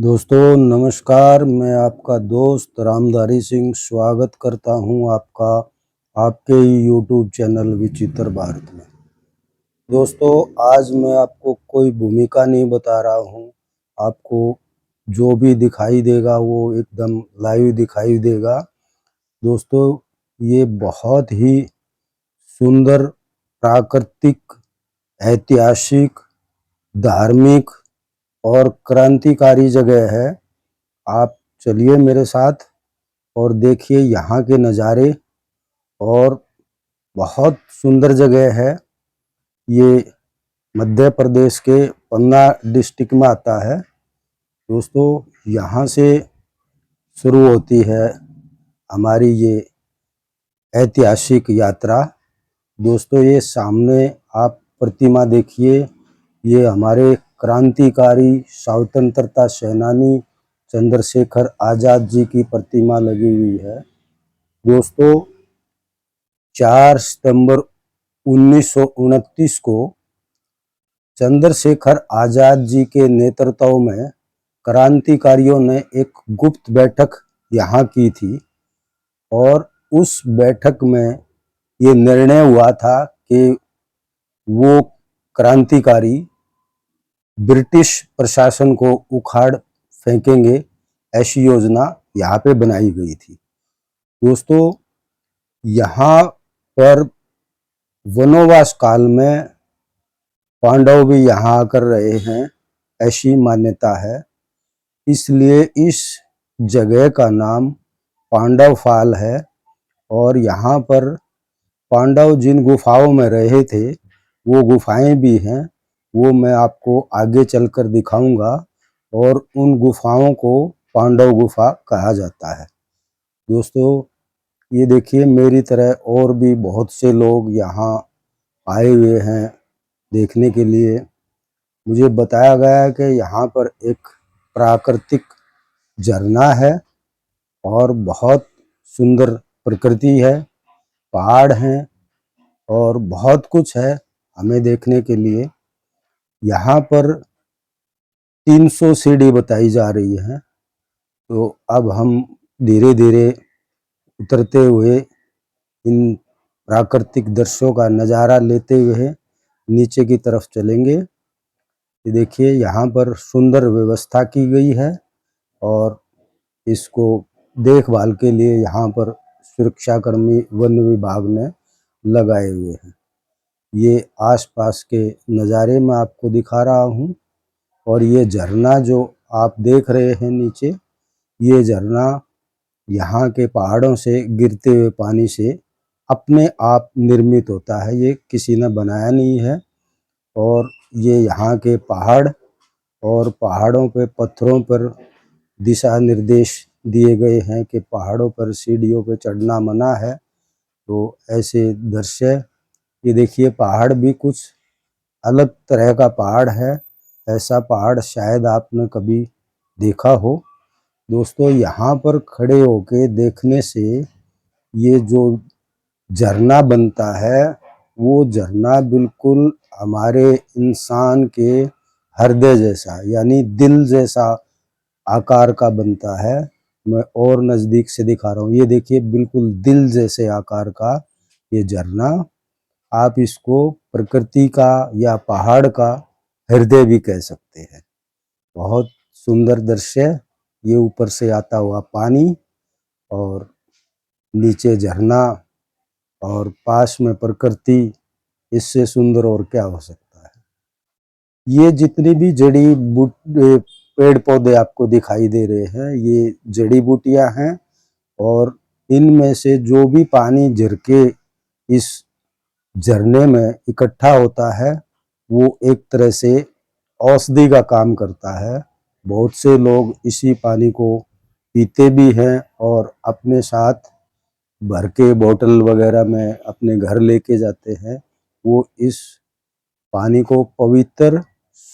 दोस्तों नमस्कार, मैं आपका दोस्त रामधारी सिंह स्वागत करता हूं आपका आपके ही यूट्यूब चैनल विचित्र भारत में। दोस्तों आज मैं आपको कोई भूमिका नहीं बता रहा हूं, आपको जो भी दिखाई देगा वो एकदम लाइव दिखाई देगा। दोस्तों ये बहुत ही सुंदर, प्राकृतिक, ऐतिहासिक, धार्मिक और क्रांतिकारी जगह है। आप चलिए मेरे साथ और देखिए यहाँ के नज़ारे। और बहुत सुंदर जगह है। ये मध्य प्रदेश के पन्ना डिस्ट्रिक्ट में आता है। दोस्तों यहाँ से शुरू होती है हमारी ये ऐतिहासिक यात्रा। दोस्तों ये सामने आप प्रतिमा देखिए, ये हमारे क्रांतिकारी स्वतंत्रता सेनानी चंद्रशेखर आज़ाद जी की प्रतिमा लगी हुई है। दोस्तों 4 सितंबर 1929 को चंद्रशेखर आज़ाद जी के नेतृत्व में क्रांतिकारियों ने एक गुप्त बैठक यहाँ की थी और उस बैठक में ये निर्णय हुआ था कि वो क्रांतिकारी ब्रिटिश प्रशासन को उखाड़ फेंकेंगे, ऐसी योजना यहाँ पे बनाई गई थी। दोस्तों यहाँ पर वनवास काल में पांडव भी यहाँ आकर रहे हैं, ऐसी मान्यता है। इसलिए इस जगह का नाम पांडव फाल है। और यहाँ पर पांडव जिन गुफाओं में रहे थे वो गुफाएं भी हैं, वो मैं आपको आगे चलकर दिखाऊंगा। और उन गुफाओं को पांडव गुफा कहा जाता है। दोस्तों ये देखिए मेरी तरह और भी बहुत से लोग यहाँ आए हुए हैं देखने के लिए। मुझे बताया गया है कि यहाँ पर एक प्राकृतिक झरना है और बहुत सुंदर प्रकृति है, पहाड़ हैं और बहुत कुछ है हमें देखने के लिए। यहाँ पर 300 सीढ़ी बताई जा रही है। तो अब हम धीरे धीरे उतरते हुए इन प्राकृतिक दृश्यों का नज़ारा लेते हुए नीचे की तरफ चलेंगे। ये देखिए यहाँ पर सुंदर व्यवस्था की गई है और इसको देखभाल के लिए यहाँ पर सुरक्षाकर्मी वन विभाग ने लगाए हुए हैं। ये आसपास के नज़ारे मैं आपको दिखा रहा हूँ। और ये झरना जो आप देख रहे हैं नीचे, ये झरना यहाँ के पहाड़ों से गिरते हुए पानी से अपने आप निर्मित होता है, ये किसी ने बनाया नहीं है। और ये यहाँ के पहाड़ और पहाड़ों पे पत्थरों पर दिशा निर्देश दिए गए हैं कि पहाड़ों पर सीढ़ियों पे चढ़ना मना है। तो ऐसे दृश्य, ये देखिए पहाड़ भी कुछ अलग तरह का पहाड़ है, ऐसा पहाड़ शायद आपने कभी देखा हो। दोस्तों यहाँ पर खड़े होके देखने से ये जो झरना बनता है वो झरना बिल्कुल हमारे इंसान के हृदय जैसा यानी दिल जैसा आकार का बनता है। मैं और नज़दीक से दिखा रहा हूँ, ये देखिए बिल्कुल दिल जैसे आकार का ये झरना। आप इसको प्रकृति का या पहाड़ का हृदय भी कह सकते हैं। बहुत सुंदर दृश्य, ये ऊपर से आता हुआ पानी और नीचे झरना और पास में प्रकृति, इससे सुंदर और क्या हो सकता है। ये जितनी भी पेड़ पौधे आपको दिखाई दे रहे हैं, ये जड़ी बूटियां हैं और इनमें से जो भी पानी झर के इस झरने में इकट्ठा होता है वो एक तरह से औषधि का काम करता है। बहुत से लोग इसी पानी को पीते भी हैं और अपने साथ भर के बोतल वगैरह में अपने घर लेके जाते हैं। वो इस पानी को पवित्र,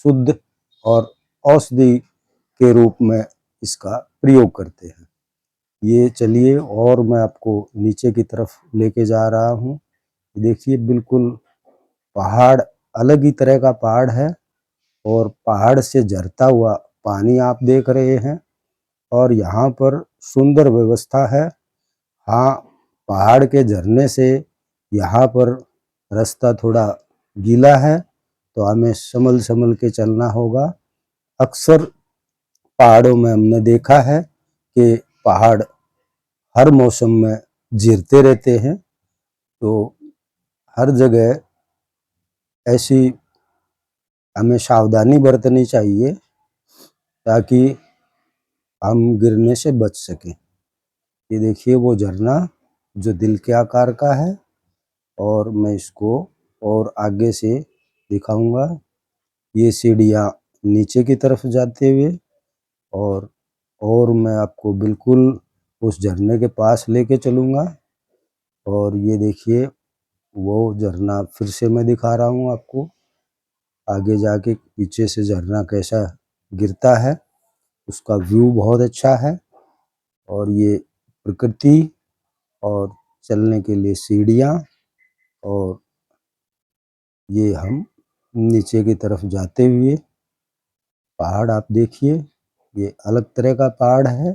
शुद्ध और औषधि के रूप में इसका प्रयोग करते हैं। ये चलिए और मैं आपको नीचे की तरफ लेके जा रहा हूँ। देखिए बिल्कुल पहाड़ अलग ही तरह का पहाड़ है और पहाड़ से झरता हुआ पानी आप देख रहे हैं और यहाँ पर सुंदर व्यवस्था है। हाँ, पहाड़ के झरने से यहाँ पर रास्ता थोड़ा गीला है तो हमें संभल संभल के चलना होगा। अक्सर पहाड़ों में हमने देखा है कि पहाड़ हर मौसम में गिरते रहते हैं, तो हर जगह ऐसी हमें सावधानी बरतनी चाहिए ताकि हम गिरने से बच सकें। ये देखिए वो झरना जो दिल के आकार का है और मैं इसको और आगे से दिखाऊंगा। ये सीढ़ियाँ नीचे की तरफ जाते हुए और मैं आपको बिल्कुल उस झरने के पास लेके चलूँगा। और ये देखिए वो झरना फिर से मैं दिखा रहा हूँ आपको। आगे जाके पीछे से झरना कैसा गिरता है, उसका व्यू बहुत अच्छा है। और ये प्रकृति और चलने के लिए सीढ़ियाँ, और ये हम नीचे की तरफ जाते हुए पहाड़ आप देखिए। ये अलग तरह का पहाड़ है।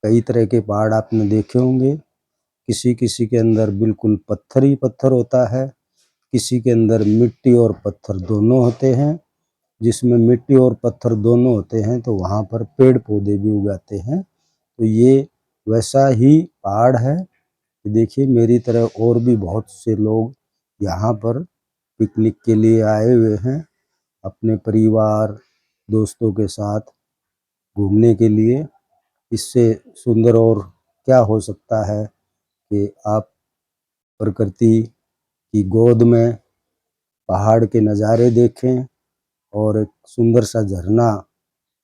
कई तरह के पहाड़ आपने देखे होंगे। किसी किसी के अंदर बिल्कुल पत्थर ही पत्थर होता है, किसी के अंदर मिट्टी और पत्थर दोनों होते हैं। जिसमें मिट्टी और पत्थर दोनों होते हैं तो वहाँ पर पेड़ पौधे भी उगाते हैं। तो ये वैसा ही पहाड़ है। देखिए मेरी तरह और भी बहुत से लोग यहाँ पर पिकनिक के लिए आए हुए हैं, अपने परिवार दोस्तों के साथ घूमने के लिए। इससे सुंदर और क्या हो सकता है कि आप प्रकृति की गोद में पहाड़ के नज़ारे देखें और एक सुंदर सा झरना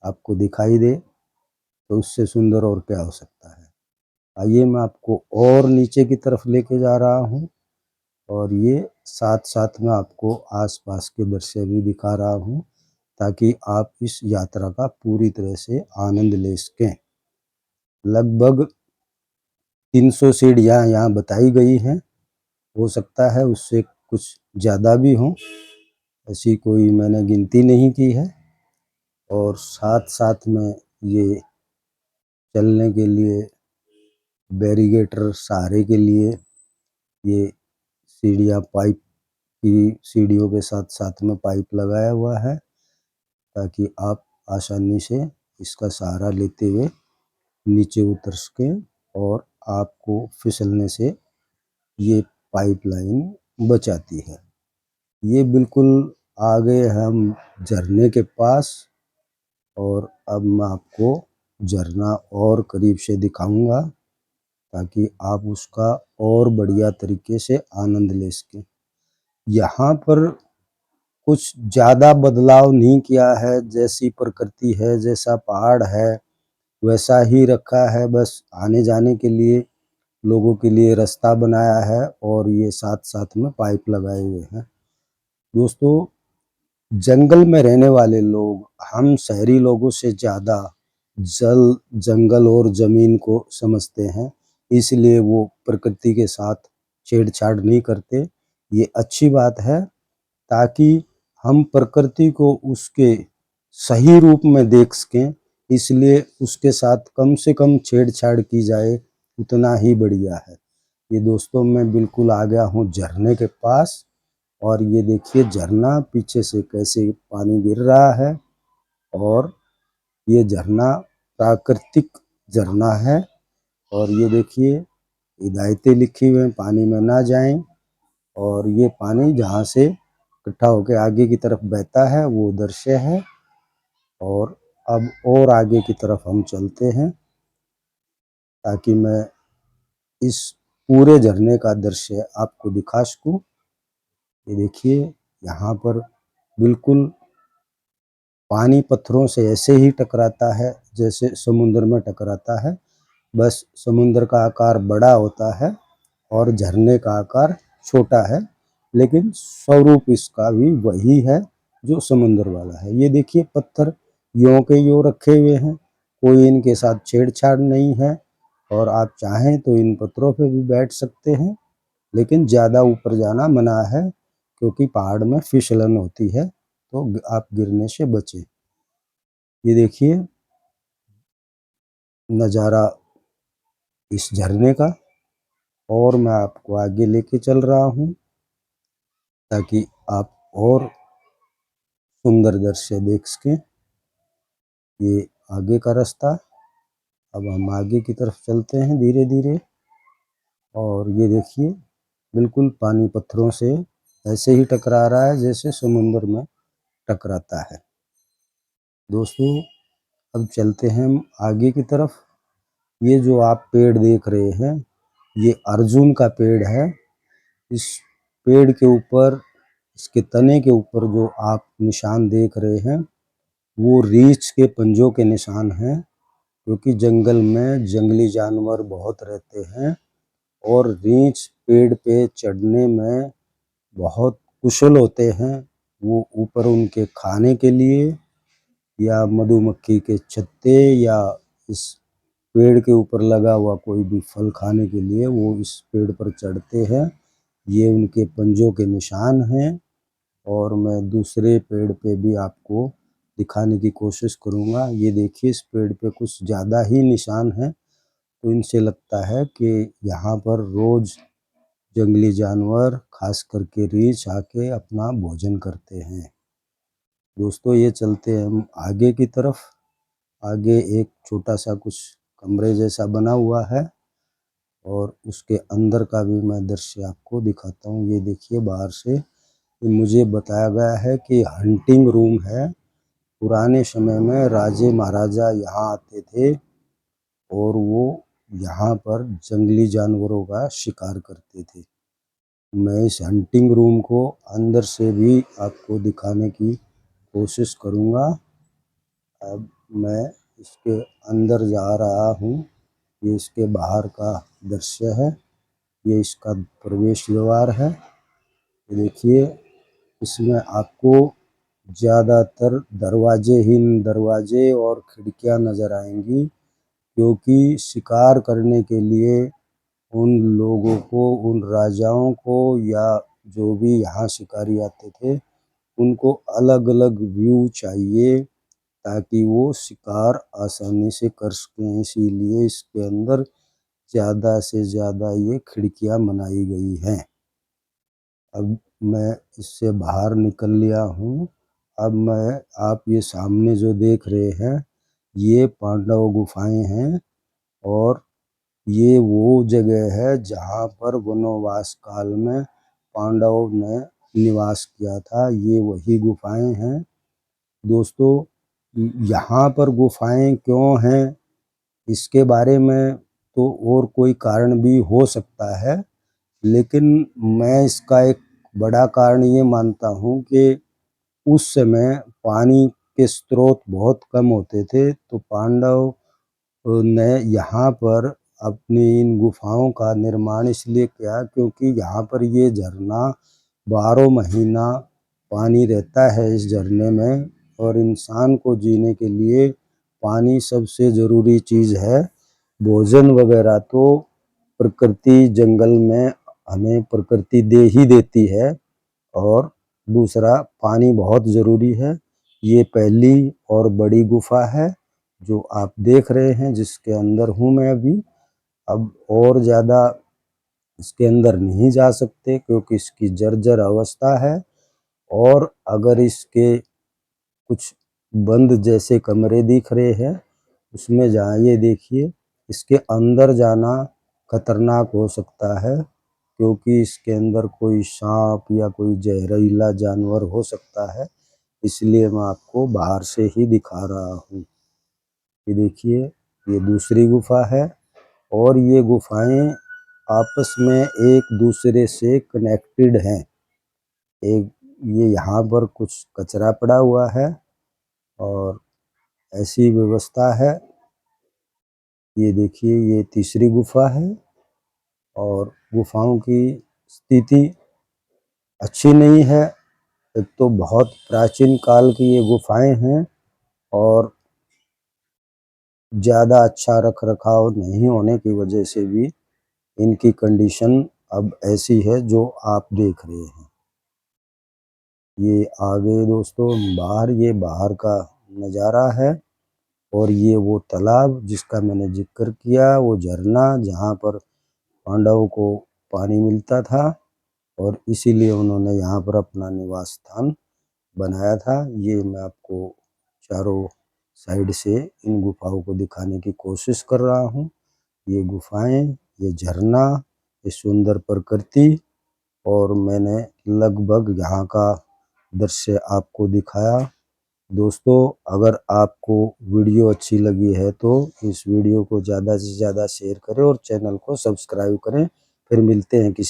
आपको दिखाई दे, तो उससे सुंदर और क्या हो सकता है। आइए मैं आपको और नीचे की तरफ लेके जा रहा हूँ और ये साथ साथ में आपको आसपास के दृश्य भी दिखा रहा हूँ ताकि आप इस यात्रा का पूरी तरह से आनंद ले सकें। लगभग 300 सीढ़ियाँ यहाँ बताई गई हैं, हो सकता है उससे कुछ ज़्यादा भी हों, ऐसी कोई मैंने गिनती नहीं की है। और साथ साथ में ये चलने के लिए बैरिगेटर सहारे के लिए ये सीढ़ियाँ पाइप की सीढ़ियों के साथ साथ में पाइप लगाया हुआ है ताकि आप आसानी से इसका सहारा लेते हुए नीचे उतर सकें और आपको फिसलने से ये पाइपलाइन बचाती है। ये बिल्कुल आ गए हम झरने के पास और अब मैं आपको झरना और करीब से दिखाऊंगा ताकि आप उसका और बढ़िया तरीके से आनंद ले सकें। यहाँ पर कुछ ज़्यादा बदलाव नहीं किया है, जैसी प्रकृति है जैसा पहाड़ है वैसा ही रखा है। बस आने जाने के लिए लोगों के लिए रास्ता बनाया है और ये साथ साथ में पाइप लगाए हुए हैं। दोस्तों, जंगल में रहने वाले लोग हम शहरी लोगों से ज़्यादा जल जंगल और ज़मीन को समझते हैं, इसलिए वो प्रकृति के साथ छेड़छाड़ नहीं करते। ये अच्छी बात है ताकि हम प्रकृति को उसके सही रूप में देख सकें, इसलिए उसके साथ कम से कम छेड़छाड़ की जाए उतना ही बढ़िया है। ये दोस्तों मैं बिल्कुल आ गया हूँ झरने के पास और ये देखिए झरना पीछे से कैसे पानी गिर रहा है। और ये झरना प्राकृतिक झरना है और ये देखिए हिदायतें लिखी हुई हैं, पानी में ना जाएं। और ये पानी जहाँ से इकट्ठा होकर आगे की तरफ बहता है वो दृश्य है। और अब और आगे की तरफ हम चलते हैं ताकि मैं इस पूरे झरने का दृश्य आपको दिखा सकूं। ये देखिए यहाँ पर बिल्कुल पानी पत्थरों से ऐसे ही टकराता है जैसे समुद्र में टकराता है, बस समुद्र का आकार बड़ा होता है और झरने का आकार छोटा है, लेकिन स्वरूप इसका भी वही है जो समुद्र वाला है। ये देखिए पत्थर यों के यों रखे हुए हैं, कोई इनके साथ छेड़छाड़ नहीं है। और आप चाहें तो इन पत्थरों पे भी बैठ सकते हैं, लेकिन ज़्यादा ऊपर जाना मना है क्योंकि पहाड़ में फिसलन होती है, तो आप गिरने से बचें। ये देखिए नज़ारा इस झरने का, और मैं आपको आगे लेके चल रहा हूँ ताकि आप और सुंदर दृश्य देख सकें। ये आगे का रास्ता, अब हम आगे की तरफ चलते हैं धीरे धीरे। और ये देखिए बिल्कुल पानी पत्थरों से ऐसे ही टकरा रहा है जैसे समुद्र में टकराता है। दोस्तों अब चलते हैं हम आगे की तरफ। ये जो आप पेड़ देख रहे हैं ये अर्जुन का पेड़ है। इस पेड़ के ऊपर, इसके तने के ऊपर जो आप निशान देख रहे हैं वो रीछ के पंजों के निशान हैं, क्योंकि जंगल में जंगली जानवर बहुत रहते हैं और रीछ पेड़ पे चढ़ने में बहुत कुशल होते हैं। वो ऊपर उनके खाने के लिए या मधुमक्खी के छत्ते या इस पेड़ के ऊपर लगा हुआ कोई भी फल खाने के लिए वो इस पेड़ पर चढ़ते हैं। ये उनके पंजों के निशान हैं। और मैं दूसरे पेड़ पे भी आपको दिखाने की कोशिश करूँगा। ये देखिए इस पेड़ पे कुछ ज़्यादा ही निशान हैं, तो इनसे लगता है कि यहाँ पर रोज़ जंगली जानवर खास करके रीछ आके अपना भोजन करते हैं। दोस्तों ये चलते हैं हम आगे की तरफ। आगे एक छोटा सा कुछ कमरे जैसा बना हुआ है और उसके अंदर का भी मैं दृश्य आपको दिखाता हूँ। ये देखिए बाहर से मुझे बताया गया है कि हंटिंग रूम है। पुराने समय में राजे महाराजा यहाँ आते थे और वो यहाँ पर जंगली जानवरों का शिकार करते थे। मैं इस हंटिंग रूम को अंदर से भी आपको दिखाने की कोशिश करूँगा। अब मैं इसके अंदर जा रहा हूँ। ये इसके बाहर का दृश्य है। ये इसका प्रवेश द्वार है। ये देखिए इसमें आपको ज़्यादातर दरवाजे और खिड़कियाँ नज़र आएंगी, क्योंकि शिकार करने के लिए उन लोगों को, उन राजाओं को या जो भी यहाँ शिकारी आते थे उनको अलग अलग व्यू चाहिए ताकि वो शिकार आसानी से कर सकें। इसीलिए इसके अंदर ज़्यादा से ज़्यादा ये खिड़कियाँ बनाई गई हैं। अब मैं इससे बाहर निकल लिया हूँ। अब मैं आप ये सामने जो देख रहे हैं ये पांडव गुफाएं हैं और ये वो जगह है जहाँ पर वनवास काल में पांडवों ने निवास किया था। ये वही गुफाएं हैं। दोस्तों यहाँ पर गुफाएं क्यों हैं इसके बारे में तो और कोई कारण भी हो सकता है, लेकिन मैं इसका एक बड़ा कारण ये मानता हूँ कि उस समय पानी के स्रोत बहुत कम होते थे, तो पांडव ने यहाँ पर अपनी इन गुफाओं का निर्माण इसलिए किया क्योंकि यहाँ पर ये झरना 12 महीना पानी रहता है इस झरने में, और इंसान को जीने के लिए पानी सबसे ज़रूरी चीज़ है। भोजन वगैरह तो प्रकृति जंगल में हमें प्रकृति दे ही देती है, और दूसरा पानी बहुत ज़रूरी है। ये पहली और बड़ी गुफा है जो आप देख रहे हैं, जिसके अंदर हूँ मैं अभी। अब और ज़्यादा इसके अंदर नहीं जा सकते क्योंकि इसकी जर्जर अवस्था है, और अगर इसके कुछ बंद जैसे कमरे दिख रहे हैं उसमें जाइए। देखिए इसके अंदर जाना खतरनाक हो सकता है क्योंकि इसके अंदर कोई सांप या कोई जहरीला जानवर हो सकता है, इसलिए मैं आपको बाहर से ही दिखा रहा हूँ। ये देखिए ये दूसरी गुफा है और ये गुफाएं आपस में एक दूसरे से कनेक्टेड हैं। एक ये यहाँ पर कुछ कचरा पड़ा हुआ है और ऐसी व्यवस्था है। ये देखिए ये तीसरी गुफा है और गुफाओं की स्थिति अच्छी नहीं है। एक तो बहुत प्राचीन काल की ये गुफाएं हैं और ज़्यादा अच्छा रख रखाव नहीं होने की वजह से भी इनकी कंडीशन अब ऐसी है जो आप देख रहे हैं। ये आगे दोस्तों बाहर, ये बाहर का नज़ारा है। और ये वो तालाब जिसका मैंने जिक्र किया, वो झरना जहाँ पर पांडवों को पानी मिलता था और इसीलिए उन्होंने यहाँ पर अपना निवास स्थान बनाया था। ये मैं आपको चारों साइड से इन गुफाओं को दिखाने की कोशिश कर रहा हूँ। ये गुफाएं, ये झरना, ये सुंदर प्रकृति, और मैंने लगभग यहाँ का दृश्य आपको दिखाया। दोस्तों, अगर आपको वीडियो अच्छी लगी है तो इस वीडियो को ज़्यादा से ज़्यादा शेयर करें और चैनल को सब्सक्राइब करें। फिर मिलते हैं किसी